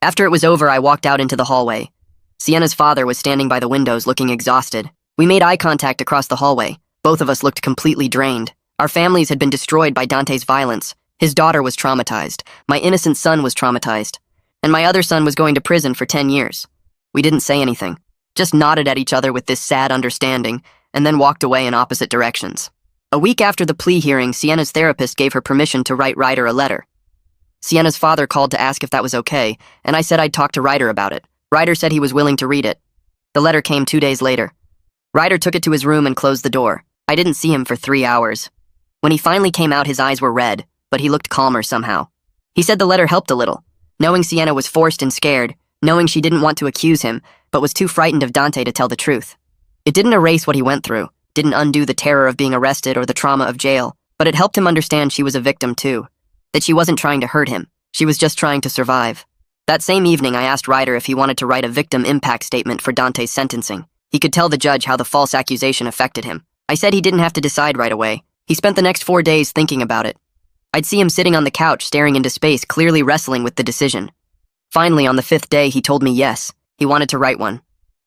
After it was over, I walked out into the hallway. Sienna's father was standing by the windows looking exhausted. We made eye contact across the hallway. Both of us looked completely drained. Our families had been destroyed by Dante's violence. His daughter was traumatized. My innocent son was traumatized. And my other son was going to prison for 10 years. We didn't say anything, just nodded at each other with this sad understanding, and then walked away in opposite directions. A week after the plea hearing, Sienna's therapist gave her permission to write Ryder a letter. Sienna's father called to ask if that was okay, and I said I'd talk to Ryder about it. Ryder said he was willing to read it. The letter came 2 days later. Ryder took it to his room and closed the door. I didn't see him for 3 hours. When he finally came out, his eyes were red, but he looked calmer somehow. He said the letter helped a little. Knowing Sienna was forced and scared, knowing she didn't want to accuse him, but was too frightened of Dante to tell the truth. It didn't erase what he went through, didn't undo the terror of being arrested or the trauma of jail, but it helped him understand she was a victim too. That she wasn't trying to hurt him, she was just trying to survive. That same evening, I asked Ryder if he wanted to write a victim impact statement for Dante's sentencing. He could tell the judge how the false accusation affected him. I said he didn't have to decide right away. He spent the next 4 days thinking about it. I'd see him sitting on the couch staring into space, clearly wrestling with the decision. Finally, on the 5th day, he told me yes, he wanted to write one.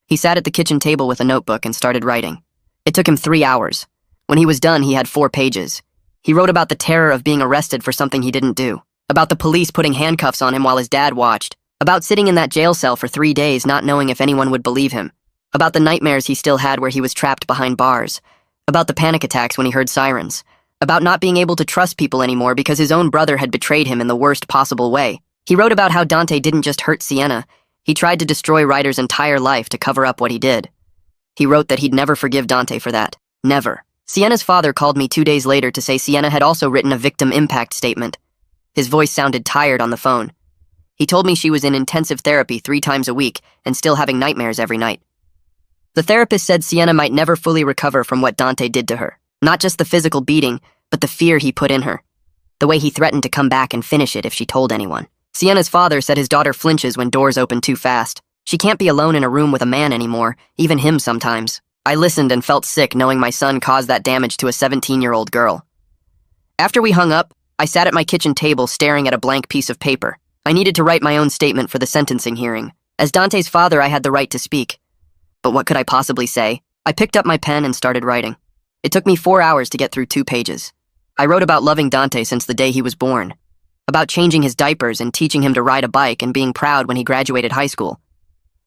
He sat at the kitchen table with a notebook and started writing. It took him 3 hours. When he was done, he had 4 pages. He wrote about the terror of being arrested for something he didn't do, about the police putting handcuffs on him while his dad watched, about sitting in that jail cell for 3 days not knowing if anyone would believe him, about the nightmares he still had where he was trapped behind bars, about the panic attacks when he heard sirens, about not being able to trust people anymore because his own brother had betrayed him in the worst possible way. He wrote about how Dante didn't just hurt Sienna, he tried to destroy Ryder's entire life to cover up what he did. He wrote that he'd never forgive Dante for that. Never. Sienna's father called me 2 days later to say Sienna had also written a victim impact statement. His voice sounded tired on the phone. He told me she was in intensive therapy 3 times a week and still having nightmares every night. The therapist said Sienna might never fully recover from what Dante did to her. Not just the physical beating, but the fear he put in her. The way he threatened to come back and finish it if she told anyone. Sienna's father said his daughter flinches when doors open too fast. She can't be alone in a room with a man anymore, even him sometimes. I listened and felt sick knowing my son caused that damage to a 17-year-old girl. After we hung up, I sat at my kitchen table staring at a blank piece of paper. I needed to write my own statement for the sentencing hearing. As Dante's father, I had the right to speak. But what could I possibly say? I picked up my pen and started writing. It took me 4 hours to get through 2 pages. I wrote about loving Dante since the day he was born. About changing his diapers and teaching him to ride a bike and being proud when he graduated high school.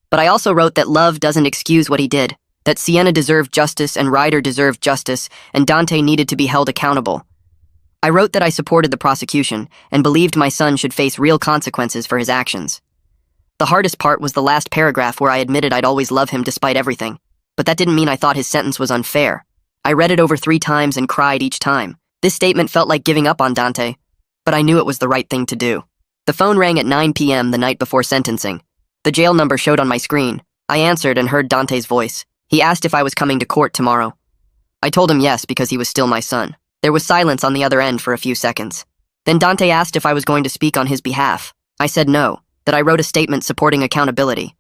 But I also wrote that love doesn't excuse what he did, that Sienna deserved justice and Ryder deserved justice, and Dante needed to be held accountable. I wrote that I supported the prosecution and believed my son should face real consequences for his actions. The hardest part was the last paragraph where I admitted I'd always love him despite everything, but that didn't mean I thought his sentence was unfair. I read it over 3 times and cried each time. This statement felt like giving up on Dante, but I knew it was the right thing to do. The phone rang at 9 p.m. the night before sentencing. The jail number showed on my screen. I answered and heard Dante's voice. He asked if I was coming to court tomorrow. I told him yes because he was still my son. There was silence on the other end for a few seconds. Then Dante asked if I was going to speak on his behalf. I said no, that I wrote a statement supporting accountability.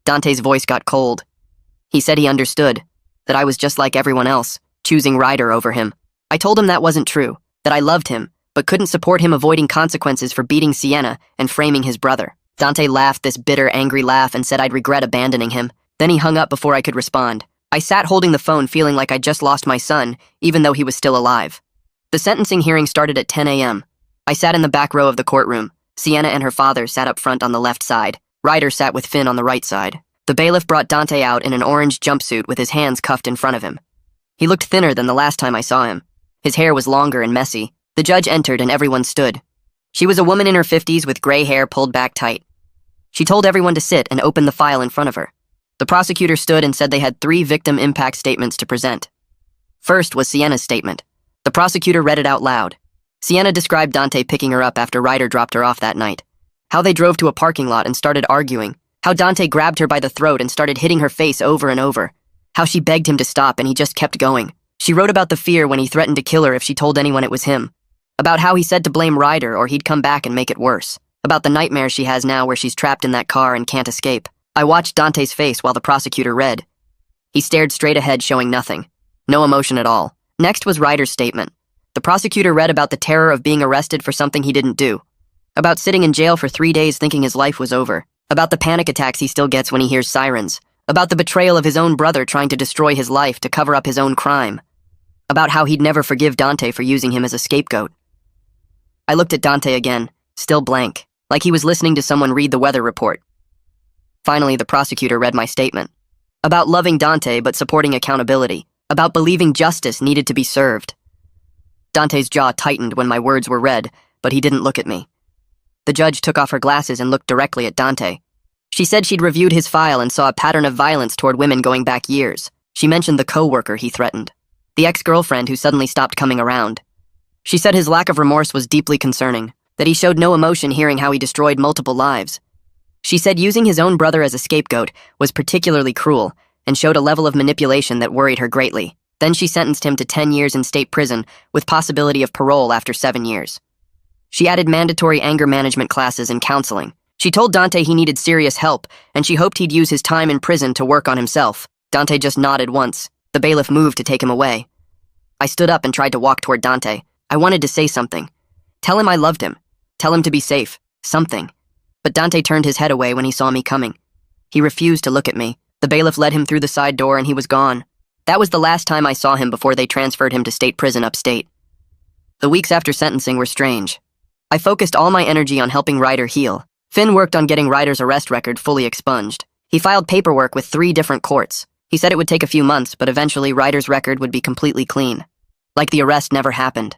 Dante's voice got cold. He said he understood, that I was just like everyone else, choosing Ryder over him. I told him that wasn't true, that I loved him, but couldn't support him avoiding consequences for beating Sienna and framing his brother. Dante laughed this bitter, angry laugh and said I'd regret abandoning him. Then he hung up before I could respond. I sat holding the phone feeling like I'd just lost my son, even though he was still alive. The sentencing hearing started at 10 a.m. I sat in the back row of the courtroom. Sienna and her father sat up front on the left side. Ryder sat with Finn on the right side. The bailiff brought Dante out in an orange jumpsuit with his hands cuffed in front of him. He looked thinner than the last time I saw him. His hair was longer and messy. The judge entered and everyone stood. She was a woman in her 50s with gray hair pulled back tight. She told everyone to sit and opened the file in front of her. The prosecutor stood and said they had 3 victim impact statements to present. First was Sienna's statement. The prosecutor read it out loud. Sienna described Dante picking her up after Ryder dropped her off that night. How they drove to a parking lot and started arguing. How Dante grabbed her by the throat and started hitting her face over and over. How she begged him to stop and he just kept going. She wrote about the fear when he threatened to kill her if she told anyone it was him. About how he said to blame Ryder or he'd come back and make it worse. About the nightmare she has now where she's trapped in that car and can't escape. I watched Dante's face while the prosecutor read. He stared straight ahead, showing nothing. No emotion at all. Next was Ryder's statement. The prosecutor read about the terror of being arrested for something he didn't do. About sitting in jail for 3 days thinking his life was over. About the panic attacks he still gets when he hears sirens. About the betrayal of his own brother trying to destroy his life to cover up his own crime. About how he'd never forgive Dante for using him as a scapegoat. I looked at Dante again, still blank, like he was listening to someone read the weather report. Finally, the prosecutor read my statement. About loving Dante but supporting accountability. About believing justice needed to be served. Dante's jaw tightened when my words were read, but he didn't look at me. The judge took off her glasses and looked directly at Dante. She said she'd reviewed his file and saw a pattern of violence toward women going back years. She mentioned the co-worker he threatened. The ex-girlfriend who suddenly stopped coming around. She said his lack of remorse was deeply concerning, that he showed no emotion hearing how he destroyed multiple lives. She said using his own brother as a scapegoat was particularly cruel and showed a level of manipulation that worried her greatly. Then she sentenced him to 10 years in state prison with possibility of parole after 7 years. She added mandatory anger management classes and counseling. She told Dante he needed serious help, and she hoped he'd use his time in prison to work on himself. Dante just nodded once. The bailiff moved to take him away. I stood up and tried to walk toward Dante. I wanted to say something. Tell him I loved him. Tell him to be safe. Something. But Dante turned his head away when he saw me coming. He refused to look at me. The bailiff led him through the side door and he was gone. That was the last time I saw him before they transferred him to state prison upstate. The weeks after sentencing were strange. I focused all my energy on helping Ryder heal. Finn worked on getting Ryder's arrest record fully expunged. He filed paperwork with 3 different courts. He said it would take a few months, but eventually Ryder's record would be completely clean. Like the arrest never happened.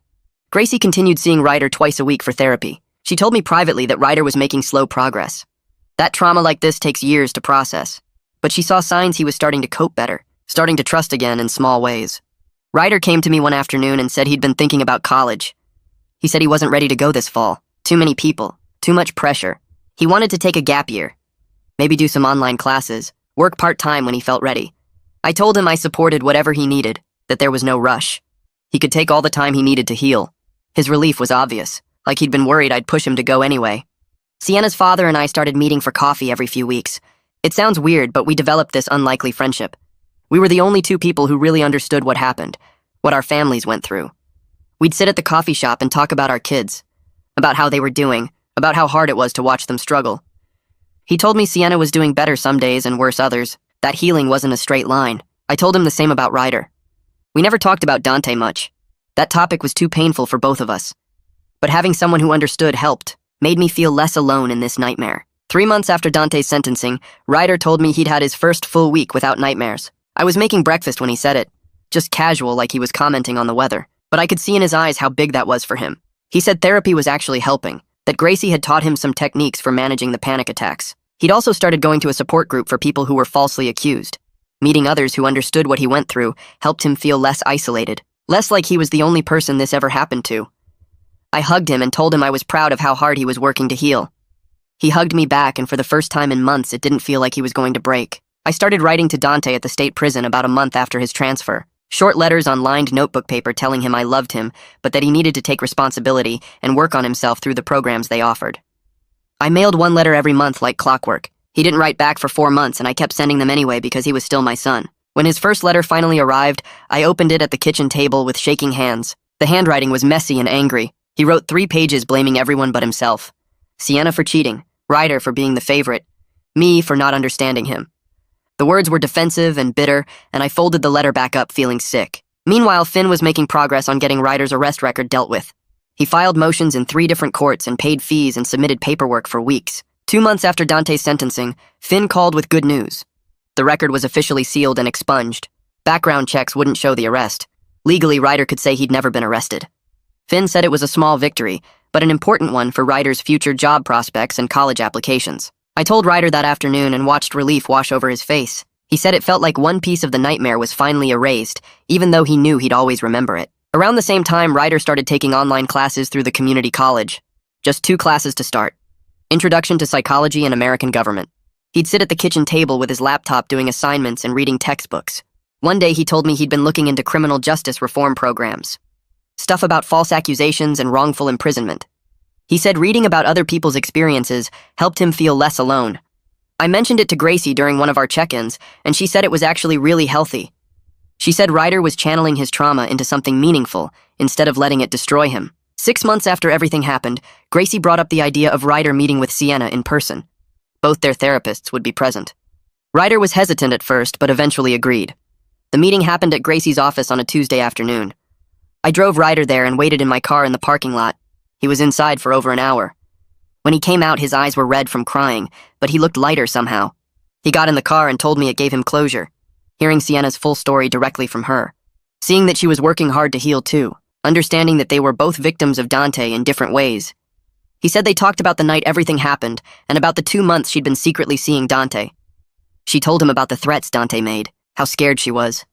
Gracie continued seeing Ryder twice a week for therapy. She told me privately that Ryder was making slow progress. That trauma like this takes years to process. But she saw signs he was starting to cope better, starting to trust again in small ways. Ryder came to me one afternoon and said he'd been thinking about college. He said he wasn't ready to go this fall. Too many people. Too much pressure. He wanted to take a gap year. Maybe do some online classes. Work part-time when he felt ready. I told him I supported whatever he needed, that there was no rush. He could take all the time he needed to heal. His relief was obvious, like he'd been worried I'd push him to go anyway. Sienna's father and I started meeting for coffee every few weeks. It sounds weird, but we developed this unlikely friendship. We were the only 2 people who really understood what happened, what our families went through. We'd sit at the coffee shop and talk about our kids, about how they were doing, about how hard it was to watch them struggle. He told me Sienna was doing better some days and worse others, that healing wasn't a straight line. I told him the same about Ryder. We never talked about Dante much. That topic was too painful for both of us. But having someone who understood helped, made me feel less alone in this nightmare. 3 months after Dante's sentencing, Ryder told me he'd had his first full week without nightmares. I was making breakfast when he said it, just casual like he was commenting on the weather, but I could see in his eyes how big that was for him. He said therapy was actually helping, that Gracie had taught him some techniques for managing the panic attacks. He'd also started going to a support group for people who were falsely accused. Meeting others who understood what he went through helped him feel less isolated, less like he was the only person this ever happened to. I hugged him and told him I was proud of how hard he was working to heal. He hugged me back, and for the first time in months, it didn't feel like he was going to break. I started writing to Dante at the state prison about a month after his transfer. Short letters on lined notebook paper telling him I loved him, but that he needed to take responsibility and work on himself through the programs they offered. I mailed 1 letter every month like clockwork. He didn't write back for 4 months, and I kept sending them anyway because he was still my son. When his first letter finally arrived, I opened it at the kitchen table with shaking hands. The handwriting was messy and angry. He wrote 3 pages blaming everyone but himself. Sienna for cheating, Ryder for being the favorite, me for not understanding him. The words were defensive and bitter, and I folded the letter back up feeling sick. Meanwhile, Finn was making progress on getting Ryder's arrest record dealt with. He filed motions in 3 different courts and paid fees and submitted paperwork for weeks. 2 months after Dante's sentencing, Finn called with good news. The record was officially sealed and expunged. Background checks wouldn't show the arrest. Legally, Ryder could say he'd never been arrested. Finn said it was a small victory, but an important one for Ryder's future job prospects and college applications. I told Ryder that afternoon and watched relief wash over his face. He said it felt like one piece of the nightmare was finally erased, even though he knew he'd always remember it. Around the same time, Ryder started taking online classes through the community college. Just 2 classes to start. Introduction to Psychology and American Government. He'd sit at the kitchen table with his laptop doing assignments and reading textbooks. One day he told me he'd been looking into criminal justice reform programs. Stuff about false accusations and wrongful imprisonment. He said reading about other people's experiences helped him feel less alone. I mentioned it to Gracie during one of our check-ins, and she said it was actually really healthy. She said Ryder was channeling his trauma into something meaningful instead of letting it destroy him. 6 months after everything happened, Gracie brought up the idea of Ryder meeting with Sienna in person. Both their therapists would be present. Ryder was hesitant at first, but eventually agreed. The meeting happened at Gracie's office on a Tuesday afternoon. I drove Ryder there and waited in my car in the parking lot. He was inside for over an hour. When he came out, his eyes were red from crying, but he looked lighter somehow. He got in the car and told me it gave him closure, hearing Sienna's full story directly from her. Seeing that she was working hard to heal too, understanding that they were both victims of Dante in different ways. He said they talked about the night everything happened, and about the 2 months she'd been secretly seeing Dante. She told him about the threats Dante made, how scared she was,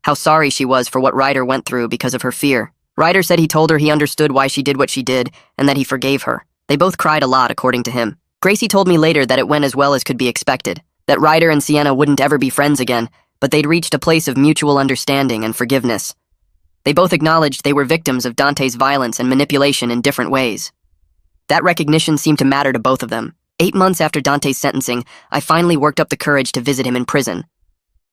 how sorry she was for what Ryder went through because of her fear. Ryder said he told her he understood why she did what she did, and that he forgave her. They both cried a lot, according to him. Gracie told me later that it went as well as could be expected, that Ryder and Sienna wouldn't ever be friends again, but they'd reached a place of mutual understanding and forgiveness. They both acknowledged they were victims of Dante's violence and manipulation in different ways. That recognition seemed to matter to both of them. 8 months after Dante's sentencing, I finally worked up the courage to visit him in prison.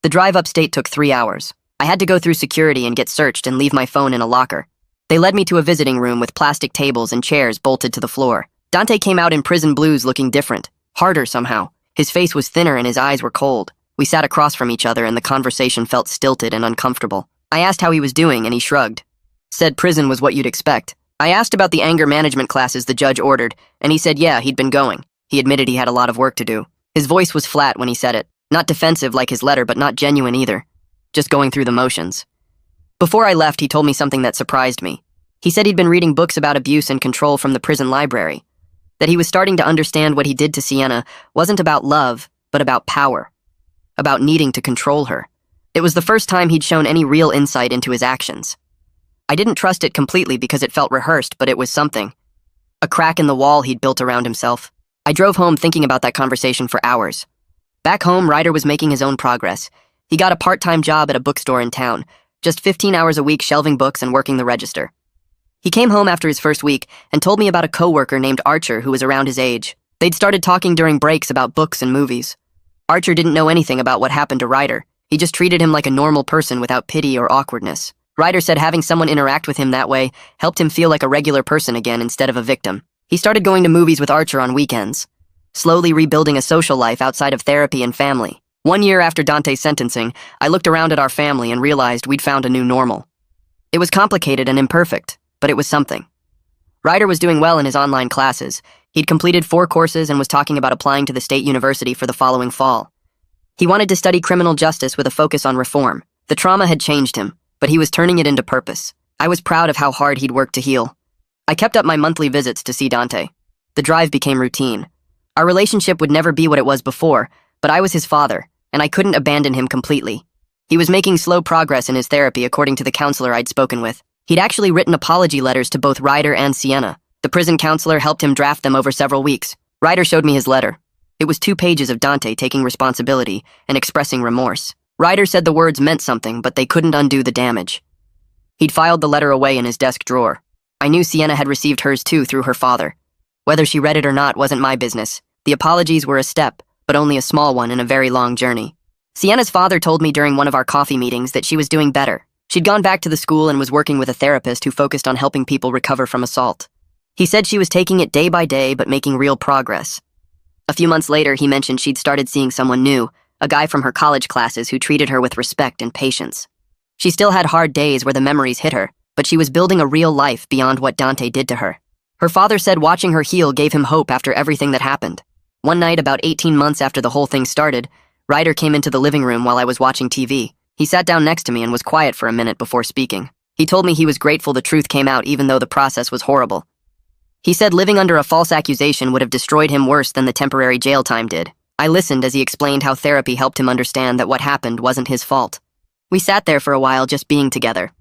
The drive upstate took 3 hours. I had to go through security and get searched and leave my phone in a locker. They led me to a visiting room with plastic tables and chairs bolted to the floor. Dante came out in prison blues looking different, harder somehow. His face was thinner and his eyes were cold. We sat across from each other and the conversation felt stilted and uncomfortable. I asked how he was doing and he shrugged. Said prison was what you'd expect. I asked about the anger management classes the judge ordered, and he said yeah, he'd been going. He admitted he had a lot of work to do. His voice was flat when he said it. Not defensive like his letter, but not genuine either. Just going through the motions. Before I left, he told me something that surprised me. He said he'd been reading books about abuse and control from the prison library. That he was starting to understand what he did to Sienna wasn't about love, but about power. About needing to control her. It was the first time he'd shown any real insight into his actions. I didn't trust it completely because it felt rehearsed, but it was something. A crack in the wall he'd built around himself. I drove home thinking about that conversation for hours. Back home, Ryder was making his own progress. He got a part-time job at a bookstore in town, just 15 hours a week shelving books and working the register. He came home after his first week and told me about a coworker named Archer who was around his age. They'd started talking during breaks about books and movies. Archer didn't know anything about what happened to Ryder. He just treated him like a normal person without pity or awkwardness. Ryder said having someone interact with him that way helped him feel like a regular person again instead of a victim. He started going to movies with Archer on weekends, slowly rebuilding a social life outside of therapy and family. 1 year after Dante's sentencing, I looked around at our family and realized we'd found a new normal. It was complicated and imperfect, but it was something. Ryder was doing well in his online classes. He'd completed 4 courses and was talking about applying to the state university for the following fall. He wanted to study criminal justice with a focus on reform. The trauma had changed him, but he was turning it into purpose. I was proud of how hard he'd worked to heal. I kept up my monthly visits to see Dante. The drive became routine. Our relationship would never be what it was before, but I was his father, and I couldn't abandon him completely. He was making slow progress in his therapy according to the counselor I'd spoken with. He'd actually written apology letters to both Ryder and Sienna. The prison counselor helped him draft them over several weeks. Ryder showed me his letter. It was 2 pages of Dante taking responsibility and expressing remorse. Ryder said the words meant something, but they couldn't undo the damage. He'd filed the letter away in his desk drawer. I knew Sienna had received hers too through her father. Whether she read it or not wasn't my business. The apologies were a step, but only a small one in a very long journey. Sienna's father told me during one of our coffee meetings that she was doing better. She'd gone back to the school and was working with a therapist who focused on helping people recover from assault. He said she was taking it day by day but making real progress. A few months later, he mentioned she'd started seeing someone new, a guy from her college classes who treated her with respect and patience. She still had hard days where the memories hit her, but she was building a real life beyond what Dante did to her. Her father said watching her heal gave him hope after everything that happened. One night, about 18 months after the whole thing started, Ryder came into the living room while I was watching TV. He sat down next to me and was quiet for a minute before speaking. He told me he was grateful the truth came out even though the process was horrible. He said living under a false accusation would have destroyed him worse than the temporary jail time did. I listened as he explained how therapy helped him understand that what happened wasn't his fault. We sat there for a while just being together.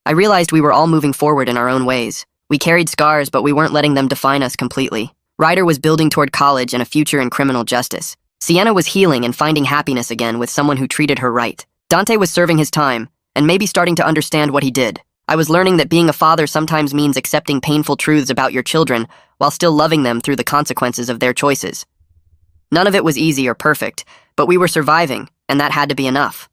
I realized we were all moving forward in our own ways. We carried scars, but we weren't letting them define us completely. Ryder was building toward college and a future in criminal justice. Sienna was healing and finding happiness again with someone who treated her right. Dante was serving his time, and maybe starting to understand what he did. I was learning that being a father sometimes means accepting painful truths about your children while still loving them through the consequences of their choices. None of it was easy or perfect, but we were surviving, and that had to be enough.